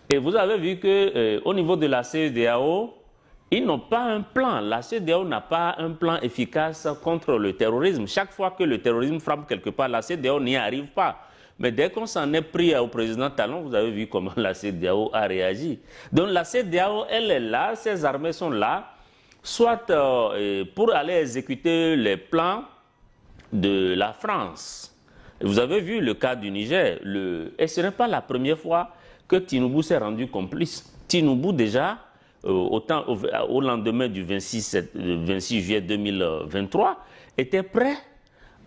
Et vous avez vu qu'au niveau de la CEDEAO, ils n'ont pas un plan. La CEDEAO n'a pas un plan efficace contre le terrorisme. Chaque fois que le terrorisme frappe quelque part, la CEDEAO n'y arrive pas. Mais dès qu'on s'en est pris au président Talon, vous avez vu comment la CEDEAO a réagi. Donc la CEDEAO, elle est là, ses armées sont là, soit pour aller exécuter les plans de la France. Et vous avez vu le cas du Niger. Et ce n'est pas la première fois que Tinubu s'est rendu complice. Tinubu déjà, au lendemain du 26 juillet 2023, était prêt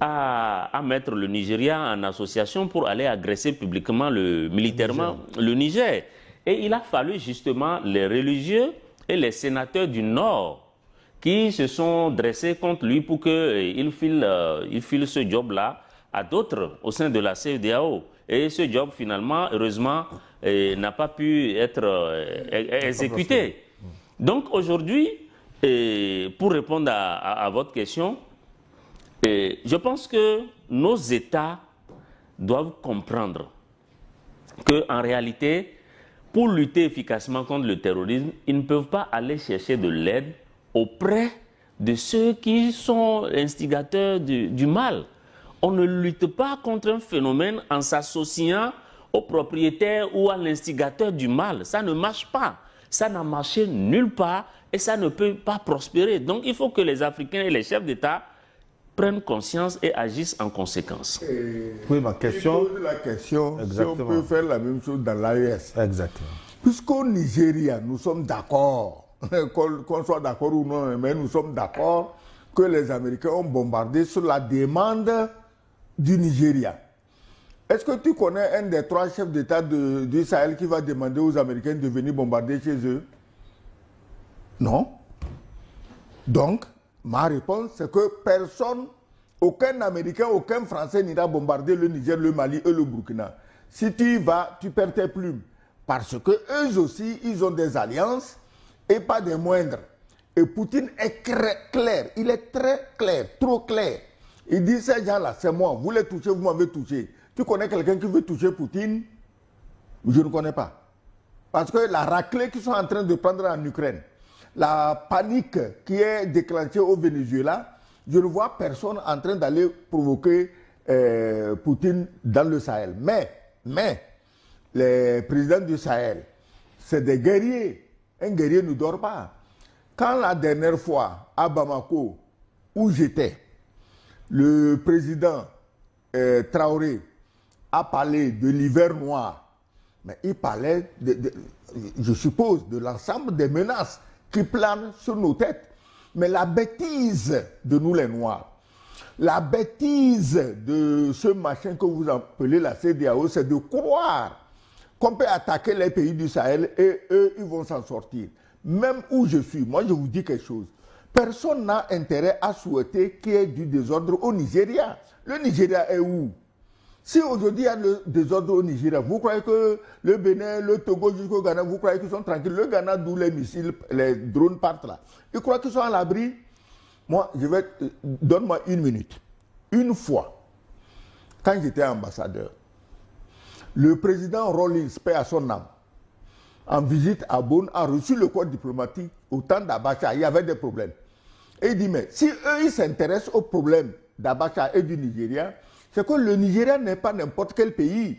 à mettre le Nigeria en association pour aller agresser publiquement militairement le Niger. Et il a fallu justement les religieux et les sénateurs du Nord qui se sont dressés contre lui pour qu'il file ce job-là à d'autres au sein de la CEDEAO. Et ce job, finalement, heureusement, n'a pas pu être exécuté. Donc aujourd'hui, pour répondre à votre question, je pense que nos États doivent comprendre qu'en réalité, pour lutter efficacement contre le terrorisme, ils ne peuvent pas aller chercher de l'aide auprès de ceux qui sont instigateurs du mal. On ne lutte pas contre un phénomène en s'associant au propriétaire ou à l'instigateur du mal. Ça ne marche pas. Ça n'a marché nulle part et ça ne peut pas prospérer. Donc il faut que les Africains et les chefs d'État prennent conscience et agissent en conséquence. Oui, ma question... Je pose la question, exactement. Si on peut faire la même chose dans l'AES. Exactement. Puisqu'au Nigeria, nous sommes d'accord, qu'on soit d'accord ou non, mais nous sommes d'accord que les Américains ont bombardé sur la demande du Nigeria. Est-ce que tu connais un des 3 chefs d'État du Sahel qui va demander aux Américains de venir bombarder chez eux? Non. Donc, ma réponse, c'est que personne, aucun Américain, aucun Français n'ira bombarder le Niger, le Mali et le Burkina. Si tu y vas, tu perds tes plumes. Parce que eux aussi, ils ont des alliances et pas des moindres. Et Poutine est clair, il est très clair, trop clair. Il dit, ces gens-là, c'est moi, vous les touchez, vous m'avez touché. Tu connais quelqu'un qui veut toucher Poutine? Je ne connais pas. Parce que la raclée qu'ils sont en train de prendre en Ukraine, la panique qui est déclenchée au Venezuela, je ne vois personne en train d'aller provoquer Poutine dans le Sahel. Mais, les présidents du Sahel, c'est des guerriers. Un guerrier ne dort pas. Quand la dernière fois, à Bamako, où j'étais, le président Traoré a parlé de l'hiver noir, mais il parlait, je suppose, de l'ensemble des menaces qui planent sur nos têtes. Mais la bêtise de nous les Noirs, la bêtise de ce machin que vous appelez la CEDEAO, c'est de croire qu'on peut attaquer les pays du Sahel et eux, ils vont s'en sortir. Même où je suis, moi je vous dis quelque chose. Personne n'a intérêt à souhaiter qu'il y ait du désordre au Nigeria. Le Nigeria est où? Si aujourd'hui il y a le désordre au Nigeria, vous croyez que le Bénin, le Togo jusqu'au Ghana, vous croyez qu'ils sont tranquilles? Le Ghana, d'où les missiles, les drones partent là. Ils croient qu'ils sont à l'abri? Moi, donne-moi 1 minute. Une fois, quand j'étais ambassadeur, le président Rawlings, paix à son âme, en visite à Bonn, a reçu le corps diplomatique au temps d'Abacha. Il y avait des problèmes. Et il dit, mais si eux, ils s'intéressent au problème d'Abacha et du Nigeria, c'est que le Nigeria n'est pas n'importe quel pays.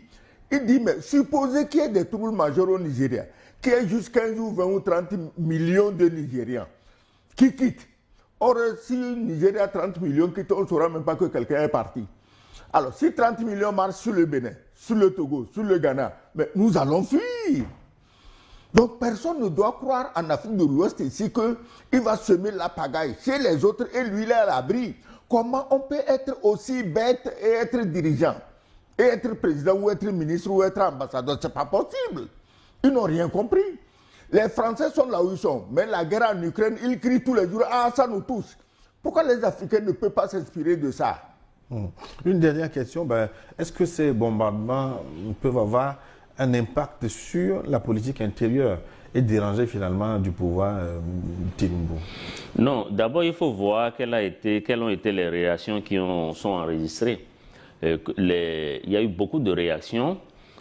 Il dit, mais supposez qu'il y ait des troubles majeurs au Nigeria, qu'il y ait juste 15 ou 20 ou 30 millions de Nigérians qui quittent. Or, si le Nigeria a 30 millions qui quittent, on ne saura même pas que quelqu'un est parti. Alors, si 30 millions marchent sur le Bénin, sur le Togo, sur le Ghana, mais nous allons fuir. Donc, personne ne doit croire en Afrique de l'Ouest ici qu'il va semer la pagaille chez les autres et lui, il est à l'abri. Comment on peut être aussi bête et être dirigeant, et être président, ou être ministre, ou être ambassadeur? Ce n'est pas possible. Ils n'ont rien compris. Les Français sont là où ils sont, mais la guerre en Ukraine, ils crient tous les jours, ah, ça nous touche. Pourquoi les Africains ne peuvent pas s'inspirer de ça? Une dernière question, est-ce que ces bombardements peuvent avoir un impact sur la politique intérieure et déranger finalement du pouvoir Tinubu? Non, d'abord il faut voir quelles ont été les réactions qui sont enregistrées. Il y a eu beaucoup de réactions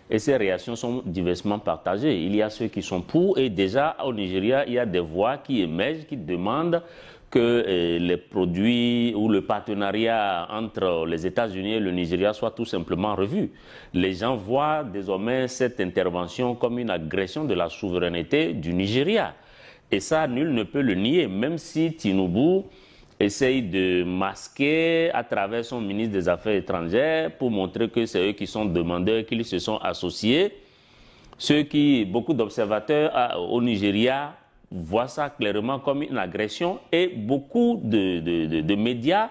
et ces réactions sont diversement partagées. Il y a ceux qui sont pour et déjà au Nigeria, il y a des voix qui émergent, qui demandent que les produits ou le partenariat entre les États-Unis et le Nigeria soit tout simplement revu. Les gens voient désormais cette intervention comme une agression de la souveraineté du Nigeria. Et ça, nul ne peut le nier, même si Tinubu essaye de masquer à travers son ministre des Affaires étrangères pour montrer que c'est eux qui sont demandeurs, qu'ils se sont associés. Beaucoup d'observateurs au Nigeria voient ça clairement comme une agression et beaucoup de médias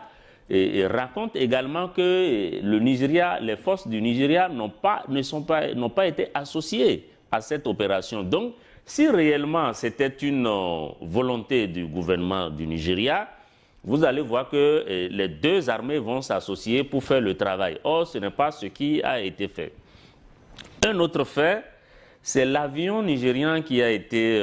racontent également que le Nigeria, les forces du Nigeria n'ont pas été associées à cette opération. Donc, si réellement c'était une volonté du gouvernement du Nigeria, vous allez voir que les deux armées vont s'associer pour faire le travail. Or, ce n'est pas ce qui a été fait. Un autre fait, c'est l'avion nigérien qui a été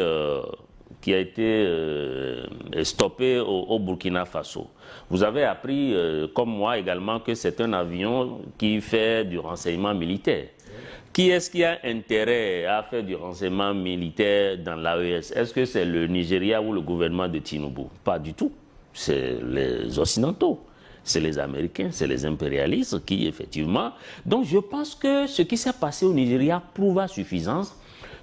stoppé au Burkina Faso. Vous avez appris, comme moi également, que c'est un avion qui fait du renseignement militaire. Qui est-ce qui a intérêt à faire du renseignement militaire dans l'AES? Est-ce que c'est le Nigeria ou le gouvernement de Tinubu? Pas du tout. C'est les Occidentaux, c'est les Américains, c'est les impérialistes qui, effectivement... Donc je pense que ce qui s'est passé au Nigeria prouve à suffisance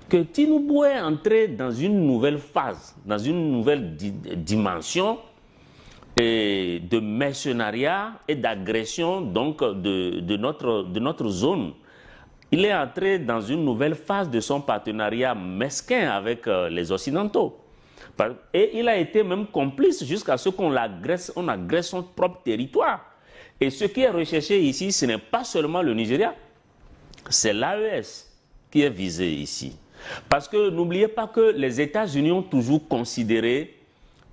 que Tinubu est entré dans une nouvelle phase, dans une nouvelle dimension de mercenariat et d'agression donc de notre zone. Il est entré dans une nouvelle phase de son partenariat mesquin avec les Occidentaux. Et il a été même complice jusqu'à ce qu'on agresse son propre territoire. Et ce qui est recherché ici, ce n'est pas seulement le Nigeria, c'est l'AES qui est visé ici. Parce que n'oubliez pas que les États-Unis ont toujours considéré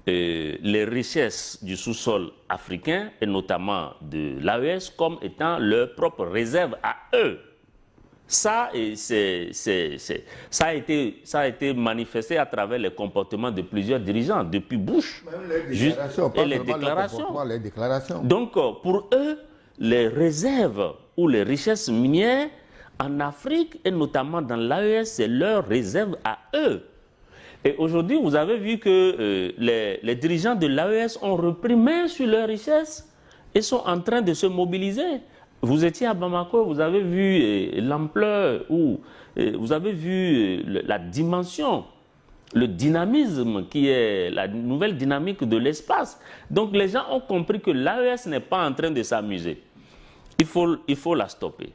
les richesses du sous-sol africain, et notamment de l'AES, comme étant leur propre réserve à eux. Ça a été manifesté à travers les comportements de plusieurs dirigeants, depuis Bush et les déclarations. Donc, pour eux, les réserves ou les richesses minières en Afrique et notamment dans l'AES, c'est leur réserve à eux. Et aujourd'hui, vous avez vu que les dirigeants de l'AES ont repris main sur leurs richesses et sont en train de se mobiliser. Vous étiez à Bamako, vous avez vu l'ampleur, vous avez vu la dimension, le dynamisme qui est la nouvelle dynamique de l'espace. Donc les gens ont compris que l'AES n'est pas en train de s'amuser. Il faut la stopper.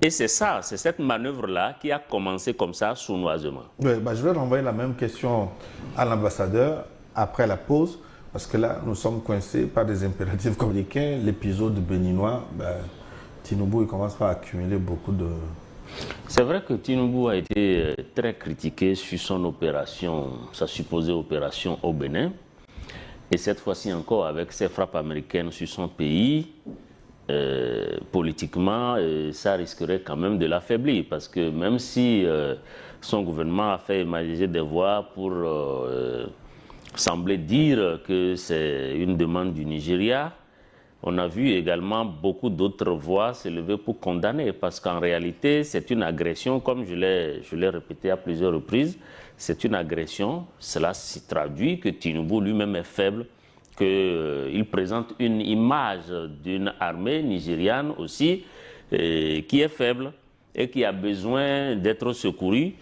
Et c'est ça, c'est cette manœuvre-là qui a commencé comme ça, sournoisement. Oui, je vais renvoyer la même question à l'ambassadeur après la pause, parce que là, nous sommes coincés par des impératifs communiqués. L'épisode béninois, Tinubu, il commence par accumuler beaucoup de... C'est vrai que Tinubu a été très critiqué sur son opération, sa supposée opération au Bénin. Et cette fois-ci encore, avec ses frappes américaines sur son pays, politiquement, ça risquerait quand même de l'affaiblir. Parce que même si son gouvernement a fait émerger des voix pour sembler dire que c'est une demande du Nigeria, on a vu également beaucoup d'autres voix s'élever pour condamner, parce qu'en réalité, c'est une agression, comme je l'ai répété à plusieurs reprises, c'est une agression. Cela se traduit que Tinubu lui-même est faible qu'il présente une image d'une armée nigériane aussi qui est faible et qui a besoin d'être secourue.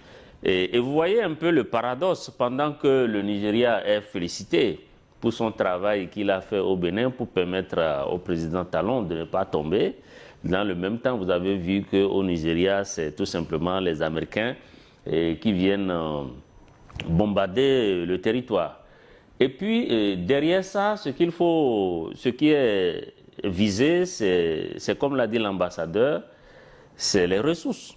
Et vous voyez un peu le paradoxe, pendant que le Nigeria est félicité pour son travail qu'il a fait au Bénin pour permettre au président Talon de ne pas tomber. Dans le même temps, vous avez vu qu'au Nigeria, c'est tout simplement les Américains qui viennent bombarder le territoire. Et puis, derrière ça, ce qui est visé, c'est comme l'a dit l'ambassadeur, c'est les ressources.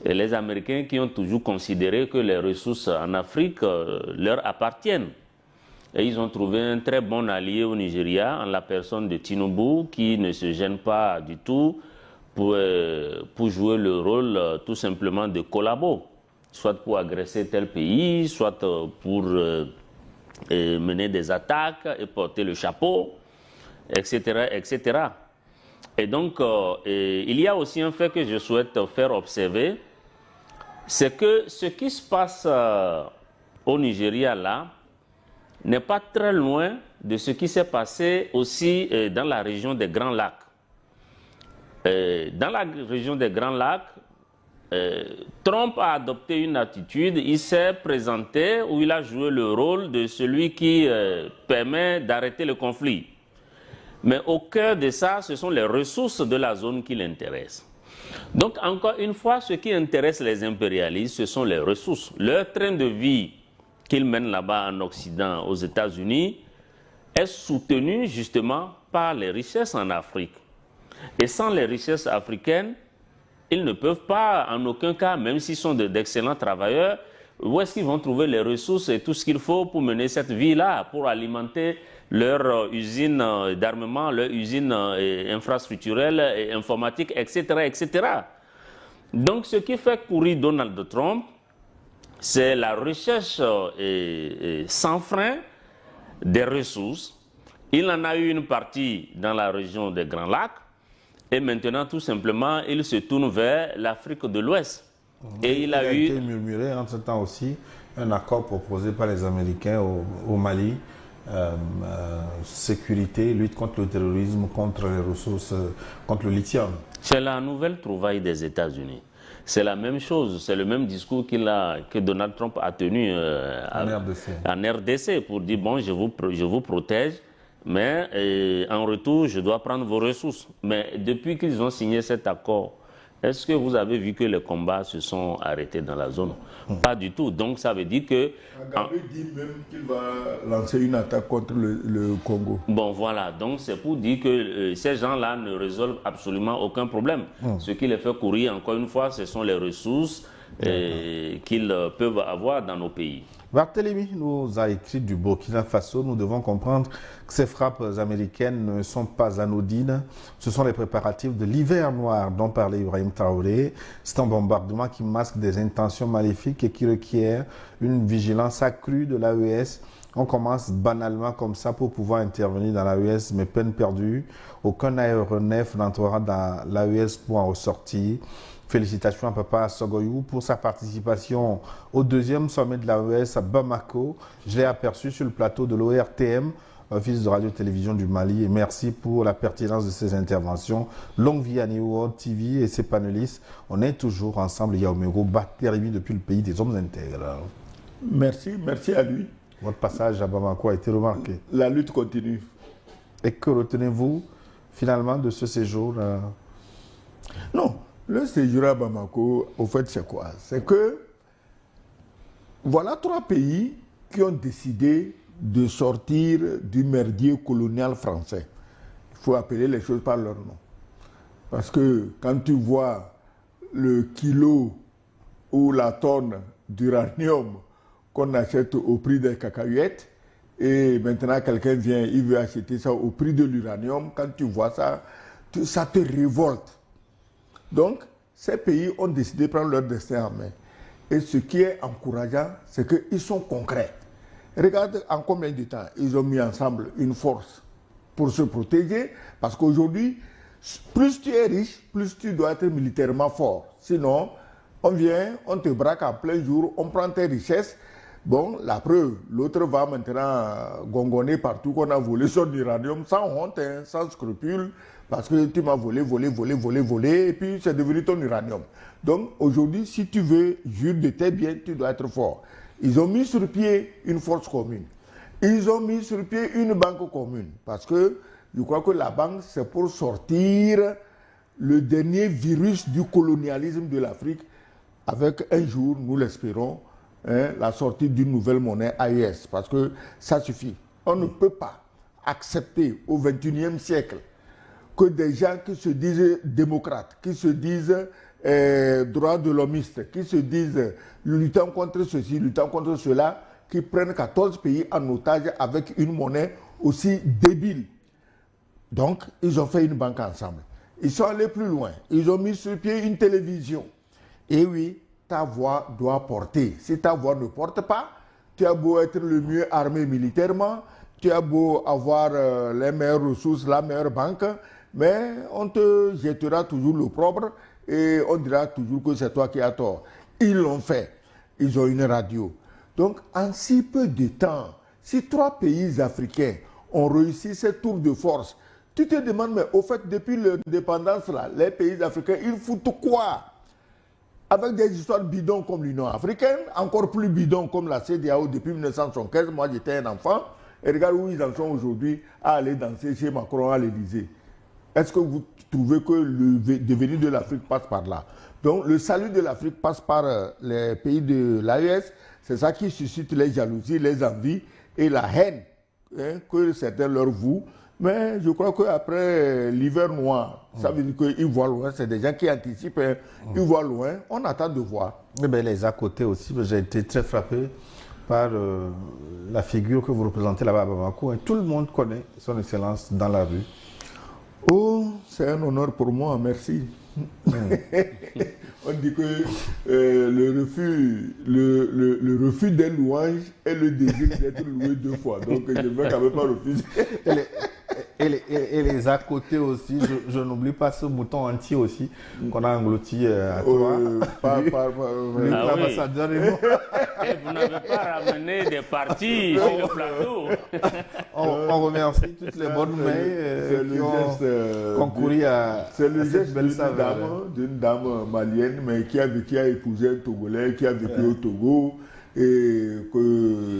Et les Américains qui ont toujours considéré que les ressources en Afrique leur appartiennent. Et ils ont trouvé un très bon allié au Nigeria en la personne de Tinubu qui ne se gêne pas du tout pour jouer le rôle tout simplement de collabo, soit pour agresser tel pays, soit pour mener des attaques et porter le chapeau, etc., etc. Et donc, il y a aussi un fait que je souhaite faire observer, c'est que ce qui se passe au Nigeria là n'est pas très loin de ce qui s'est passé aussi dans la région des Grands Lacs. Dans la région des Grands Lacs, Trump a adopté une attitude, il s'est présenté où il a joué le rôle de celui qui permet d'arrêter le conflit. Mais au cœur de ça, ce sont les ressources de la zone qui l'intéressent. Donc, encore une fois, ce qui intéresse les impérialistes, ce sont les ressources. Leur train de vie qu'ils mènent là-bas en Occident, aux États-Unis, est soutenu justement par les richesses en Afrique. Et sans les richesses africaines, ils ne peuvent pas, en aucun cas, même s'ils sont d'excellents travailleurs, où est-ce qu'ils vont trouver les ressources et tout ce qu'il faut pour mener cette vie-là, pour alimenter leur usine d'armement, leur usine infrastructurelle et informatique, etc., etc. Donc, ce qui fait courir Donald Trump, c'est la recherche sans frein des ressources. Il en a eu une partie dans la région des Grands Lacs et maintenant, tout simplement, il se tourne vers l'Afrique de l'Ouest. Et il a été murmuré en ce temps aussi un accord proposé par les Américains au Mali, sécurité, lutte contre le terrorisme, contre les ressources, contre le lithium. C'est la nouvelle trouvaille des États-Unis. C'est la même chose, c'est le même discours que Donald Trump a tenu en RDC pour dire, bon, je vous protège, mais en retour, je dois prendre vos ressources. Mais depuis qu'ils ont signé cet accord, est-ce que vous avez vu que les combats se sont arrêtés dans la zone? Pas du tout. Donc ça veut dire que... Kagame dit même qu'il va lancer une attaque contre le Congo. Bon voilà, donc c'est pour dire que ces gens-là ne résolvent absolument aucun problème. Ce qui les fait courir, encore une fois, ce sont les ressources qu'ils peuvent avoir dans nos pays. Barthélemy nous a écrit du Burkina Faso. Nous devons comprendre que ces frappes américaines ne sont pas anodines. Ce sont les préparatifs de l'hiver noir dont parlait Ibrahim Traoré. C'est un bombardement qui masque des intentions maléfiques et qui requiert une vigilance accrue de l'AES. On commence banalement comme ça pour pouvoir intervenir dans l'AES, mais peine perdue. Aucun aéronef n'entrera dans l'AES pour en ressortir. Félicitations à Papa Sogoyou pour sa participation au deuxième sommet de l'AES à Bamako. Je l'ai aperçu sur le plateau de l'ORTM, Office de radio-télévision du Mali. Et merci pour la pertinence de ses interventions. Longue vie à New World TV et ses panélistes. On est toujours ensemble. Yaoumego Barthélemy depuis le pays des hommes intègres. Merci à lui. Votre passage à Bamako a été remarqué. La lutte continue. Et que retenez-vous finalement de ce séjour Non. Le séjour à Bamako, au fait, c'est quoi? C'est que voilà 3 pays qui ont décidé de sortir du merdier colonial français. Il faut appeler les choses par leur nom. Parce que quand tu vois le kilo ou la tonne d'uranium qu'on achète au prix des cacahuètes, et maintenant quelqu'un vient, il veut acheter ça au prix de l'uranium, quand tu vois ça, ça te révolte. Donc, ces pays ont décidé de prendre leur destin en main. Et ce qui est encourageant, c'est qu'ils sont concrets. Regarde en combien de temps ils ont mis ensemble une force pour se protéger. Parce qu'aujourd'hui, plus tu es riche, plus tu dois être militairement fort. Sinon, on vient, on te braque en plein jour, on prend tes richesses. Bon, la preuve, l'autre va maintenant gongonner partout qu'on a volé son uranium sans honte, hein, sans scrupule, parce que tu m'as volé, et puis c'est devenu ton uranium. Donc aujourd'hui, si tu veux jurer de tes biens, tu dois être fort. Ils ont mis sur pied une force commune. Ils ont mis sur pied une banque commune, parce que je crois que la banque, c'est pour sortir le dernier virus du colonialisme de l'Afrique, avec un jour, nous l'espérons, hein, la sortie d'une nouvelle monnaie AES, parce que ça suffit. On ne peut pas accepter au XXIe siècle que des gens qui se disent démocrates, qui se disent droits de l'homiste, qui se disent luttant contre ceci, luttant contre cela, qui prennent 14 pays en otage avec une monnaie aussi débile. Donc, ils ont fait une banque ensemble. Ils sont allés plus loin. Ils ont mis sur pied une télévision. Et oui, ta voix doit porter. Si ta voix ne porte pas, tu as beau être le mieux armé militairement, tu as beau avoir les meilleures ressources, la meilleure banque, mais on te jettera toujours l'opprobre et on dira toujours que c'est toi qui as tort. Ils l'ont fait. Ils ont une radio. Donc, en si peu de temps, si 3 pays africains ont réussi ce tour de force, tu te demandes, mais au fait, depuis l'indépendance, là, les pays africains, ils foutent quoi? Avec des histoires bidons comme l'Union africaine, encore plus bidons comme la CEDEAO depuis 1975. Moi, j'étais un enfant. Et regarde où ils en sont aujourd'hui à aller danser chez Macron à l'Élysée. Est-ce que vous trouvez que le devenir de l'Afrique passe par là? Donc, le salut de l'Afrique passe par les pays de l'AES. C'est ça qui suscite les jalousies, les envies et la haine, hein, que certains leur vouent. Mais je crois qu'après l'hiver noir, ça veut dire qu'ils voient loin. C'est des gens qui anticipent, hein, ils voient loin. On attend de voir. Eh bien, les à côté aussi, j'ai été très frappé par la figure que vous représentez là-bas à Bamako. Tout le monde connaît son excellence dans la rue. Oh, c'est un honneur pour moi, merci. On dit que le refus des louanges est le désir d'être loué 2 fois. Donc je ne vais quand même pas refuser. Et les à côté aussi, je n'oublie pas ce mouton entier aussi qu'on a englouti à toi. L'ambassadeur et moi. Et vous n'avez pas ramené des parties sur le plateau. On remercie toutes les bonnes mains qui ont concouru à cette belle saveur. D'une dame malienne, mais qui a épousé un Togolais, qui a vécu au Togo, et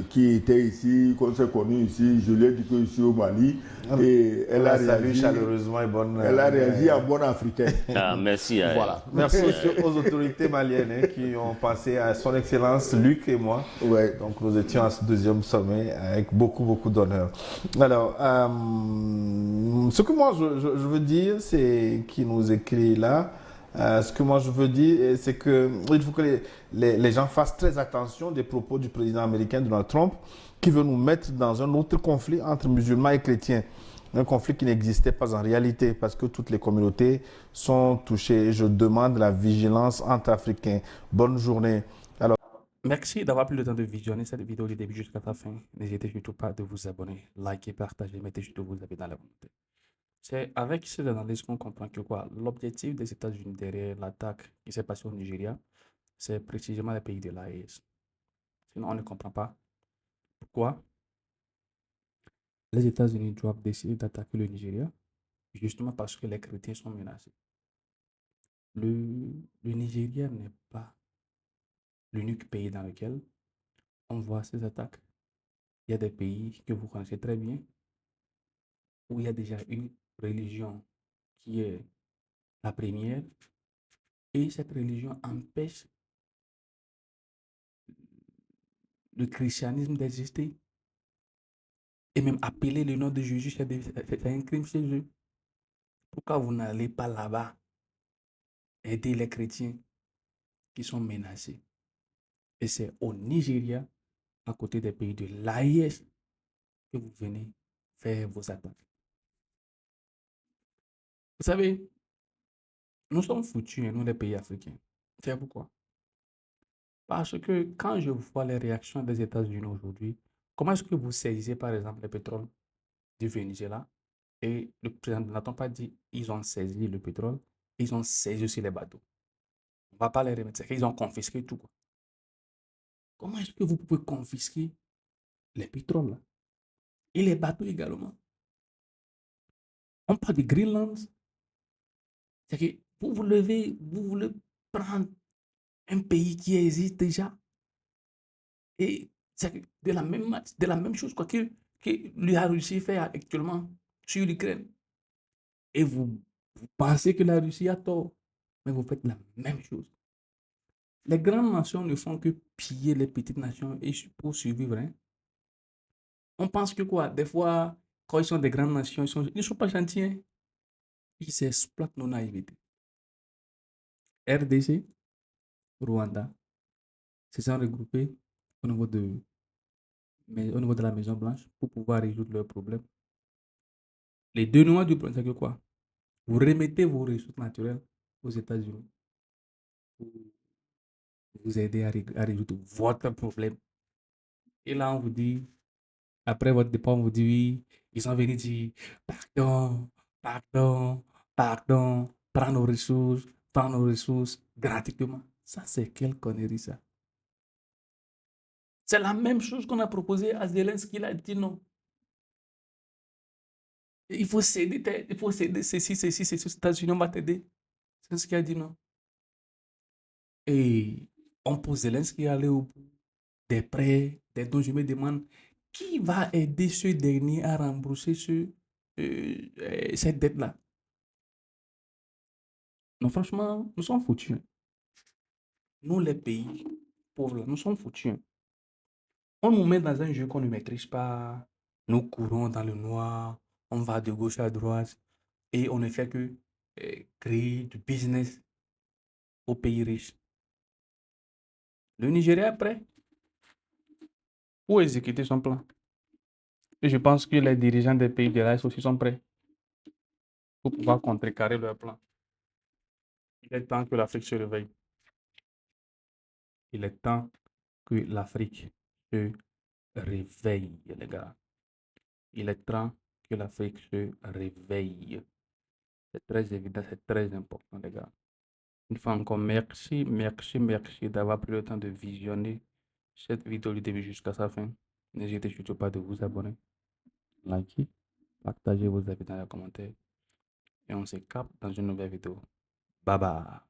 qui était ici, qu'on s'est connu ici. Je l'ai dit que je suis au Mali. Et elle a réagi chaleureusement et bonne. Elle a réagi en bonne africaine. Ah, merci. Voilà. Merci aussi aux autorités maliennes qui ont pensé à son excellence Luc et moi. Ouais. Donc nous étions à ce 2e sommet avec beaucoup d'honneur. Alors, ce que moi je veux dire, c'est qui nous écrit là. Ce que moi je veux dire, c'est qu'il faut que les gens fassent très attention des propos du président américain Donald Trump, qui veut nous mettre dans un autre conflit entre musulmans et chrétiens. Un conflit qui n'existait pas en réalité, parce que toutes les communautés sont touchées. Je demande la vigilance entre Africains. Bonne journée. Alors, merci d'avoir pris le temps de visionner cette vidéo du début jusqu'à la fin. N'hésitez surtout pas de vous abonner, liker, partager, mettez surtout vos avis dans la communauté. C'est avec ces analyses qu'on comprend que quoi, l'objectif des États-Unis derrière l'attaque qui s'est passée au Nigeria, c'est précisément les pays de l'AES. Sinon, on ne comprend pas pourquoi les États-Unis doivent décider d'attaquer le Nigeria, justement parce que les chrétiens sont menacés. Le Nigeria n'est pas l'unique pays dans lequel on voit ces attaques. Il y a des pays que vous connaissez très bien, où il y a déjà une religion qui est la première, et cette religion empêche le christianisme d'exister. Et même appeler le nom de Jésus, c'est un crime chez eux. Pourquoi vous n'allez pas là-bas aider les chrétiens qui sont menacés? Et c'est au Nigeria, à côté des pays de l'AIS, que vous venez faire vos attaques. Vous savez, nous sommes foutus, nous les pays africains. C'est pourquoi? Parce que quand je vois les réactions des États-Unis aujourd'hui, comment est-ce que vous saisissez par exemple le pétrole du Venezuela? Et le président n'a-t-on pas dit ils ont saisi le pétrole, ils ont saisi aussi les bateaux. On ne va pas les remettre, c'est qu'ils ont confisqué tout. Comment est-ce que vous pouvez confisquer les pétroles là, et les bateaux également? On parle de Greenland. C'est que vous levez, vous voulez prendre un pays qui existe déjà et c'est de la même chose quoi, que la Russie fait actuellement sur l'Ukraine. Et vous pensez que la Russie a tort, mais vous faites la même chose. Les grandes nations ne font que piller les petites nations et pour survivre. Hein. On pense que quoi, des fois, quand ils sont des grandes nations, ils ne sont pas gentils. Hein. Ils s'exploitent nos naïvetés. RDC, Rwanda, se sont regroupés au niveau au niveau de la Maison Blanche pour pouvoir résoudre leurs problèmes. Les deux noirs du problème, c'est que quoi? Vous remettez vos ressources naturelles aux États-Unis pour vous aider à résoudre votre problème. Et là, on vous dit, après votre départ, on vous dit oui, ils sont venus dire pardon, pardon, pardon, prends nos ressources gratuitement. Ça, c'est quelle connerie ça? C'est la même chose qu'on a proposé à Zelensky, il a dit non. Il faut céder ceci, aux États-Unis, on va t'aider. C'est ce qu'il a dit non. Et on pose Zelensky à aller au bout des prêts, des dons. Je me demande qui va aider ce dernier à rembourser cette dette-là. Non, franchement, nous sommes foutus. Nous, les pays pauvres, nous sommes foutus. On nous met dans un jeu qu'on ne maîtrise pas. Nous courons dans le noir. On va de gauche à droite. Et on ne fait que créer du business aux pays riches. Le Nigeria est prêt pour exécuter son plan. Et je pense que les dirigeants des pays de l'Est aussi sont prêts pour pouvoir contrecarrer leur plan. Il est temps que l'Afrique se réveille. Il est temps que l'Afrique se réveille, les gars. Il est temps que l'Afrique se réveille. C'est très évident, c'est très important, les gars. Une fois encore, merci, merci, merci d'avoir pris le temps de visionner cette vidéo du début jusqu'à sa fin. N'hésitez surtout pas de vous abonner, liker, partager vos avis dans les commentaires. Et on se capte dans une nouvelle vidéo. Bye bye.